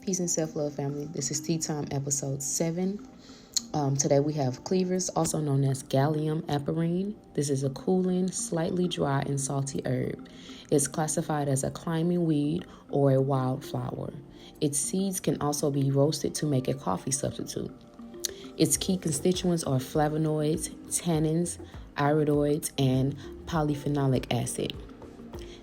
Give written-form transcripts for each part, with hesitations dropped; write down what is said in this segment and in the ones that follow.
Peace and self-love, family. This is Tea Time episode 7. Today we have cleavers, also known as Gallium apiarine. This is a cooling, slightly dry and salty herb. It's classified as a climbing weed or a wildflower. Its seeds can also be roasted to make a coffee substitute. Its key constituents are flavonoids, tannins, iridoids, and polyphenolic acid.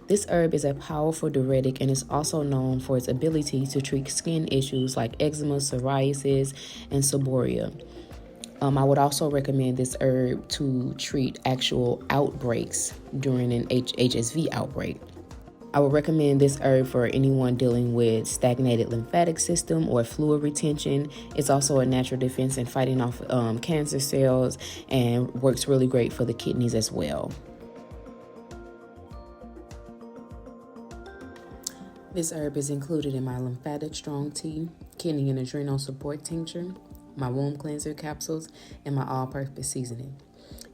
This herb is a powerful diuretic and is also known for its ability to treat skin issues like eczema, psoriasis, and seborrhea. I would also recommend this herb to treat actual outbreaks during an HSV outbreak. I would recommend this herb for anyone dealing with stagnated lymphatic system or fluid retention. It's also a natural defense in fighting off cancer cells and works really great for the kidneys as well. This herb is included in my lymphatic strong tea, kidney and adrenal support tincture, my womb cleanser capsules, and my all-purpose seasoning.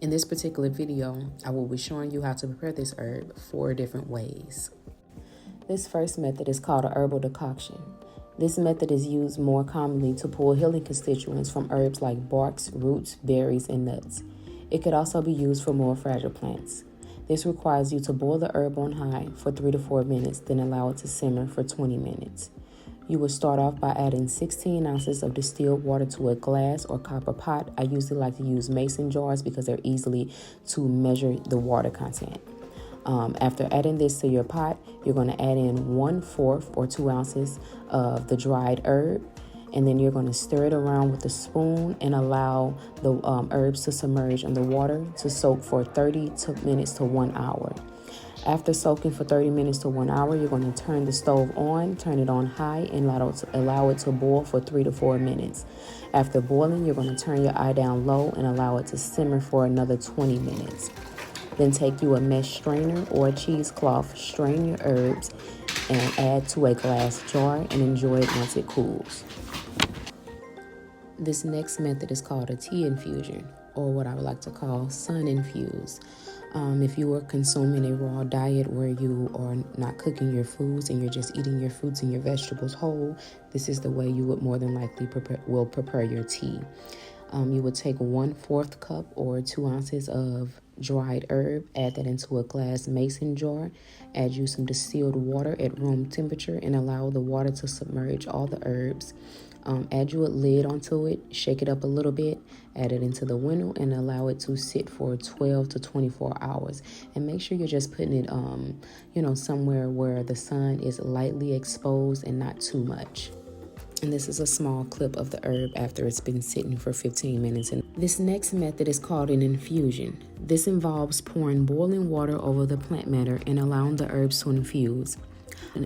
In this particular video, I will be showing you how to prepare this herb 4 different ways. This first method is called a herbal decoction. This method is used more commonly to pull healing constituents from herbs like barks, roots, berries, and nuts. It could also be used for more fragile plants. This requires you to boil the herb on high for 3 to 4 minutes, then allow it to simmer for 20 minutes. You will start off by adding 16 ounces of distilled water to a glass or copper pot. I usually like to use mason jars because they're easily to measure the water content. After adding this to your pot, you're going to add in 1/4 or 2 ounces of the dried herb. And then you're going to stir it around with a spoon and allow the herbs to submerge in the water to soak for 30 minutes to 1 hour. After soaking for 30 minutes to 1 hour, you're going to turn the stove on, turn it on high, and allow it to boil for 3 to 4 minutes. After boiling, you're going to turn your eye down low and allow it to simmer for another 20 minutes. Then take you a mesh strainer or a cheesecloth, strain your herbs, and add to a glass jar and enjoy it once it cools. This next method is called a tea infusion, or what I would like to call sun infused. If you are consuming a raw diet where you are not cooking your foods and you're just eating your fruits and your vegetables whole, this is the way you would more than likely prepare your tea. You would take 1/4 cup or 2 ounces of dried herb, add that into a glass mason jar, add you some distilled water at room temperature and allow the water to submerge all the herbs. Add you a lid onto it, shake it up a little bit, add it into the window and allow it to sit for 12 to 24 hours. And make sure you're just putting it, somewhere where the sun is lightly exposed and not too much. And this is a small clip of the herb after it's been sitting for 15 minutes. And this next method is called an infusion. This involves pouring boiling water over the plant matter and allowing the herbs to infuse.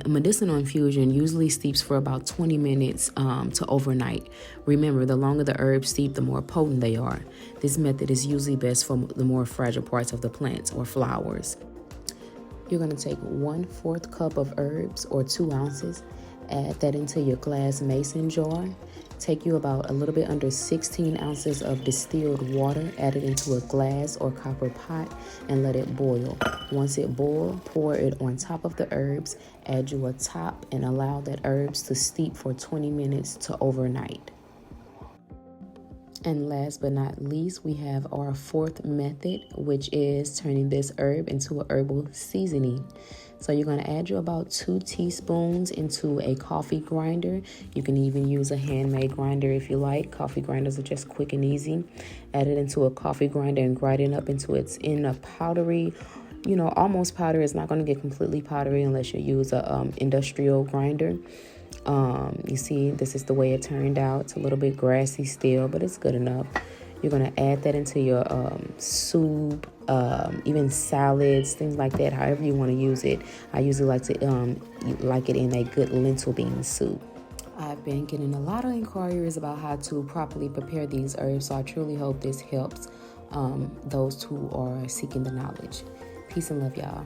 A medicinal infusion usually steeps for about 20 minutes to overnight. Remember, the longer the herbs steep, the more potent they are. This method is usually best for the more fragile parts of the plants or flowers. You're going to take 1/4 cup of herbs or 2 ounces, add that into your glass mason jar. Take you about a little bit under 16 ounces of distilled water, add it into a glass or copper pot, and let it boil. Once it boils, pour it on top of the herbs, add you a top, and allow that herbs to steep for 20 minutes to overnight. And last but not least, we have our 4th method, which is turning this herb into a herbal seasoning. So you're going to add you about 2 teaspoons into a coffee grinder. You can even use a handmade grinder if you like. Coffee grinders are just quick and easy. Add it into a coffee grinder and grind it up into its in a powdery, almost powder. It's not going to get completely powdery unless you use a industrial grinder. You see, this is the way it turned out. It's a little bit grassy still, but it's good enough. You're going to add that into your soup, even salads, things like that, however you want to use it. I usually like to like it in a good lentil bean soup. I've been getting a lot of inquiries about how to properly prepare these herbs, so I truly hope this helps those who are seeking the knowledge. Peace and love, y'all.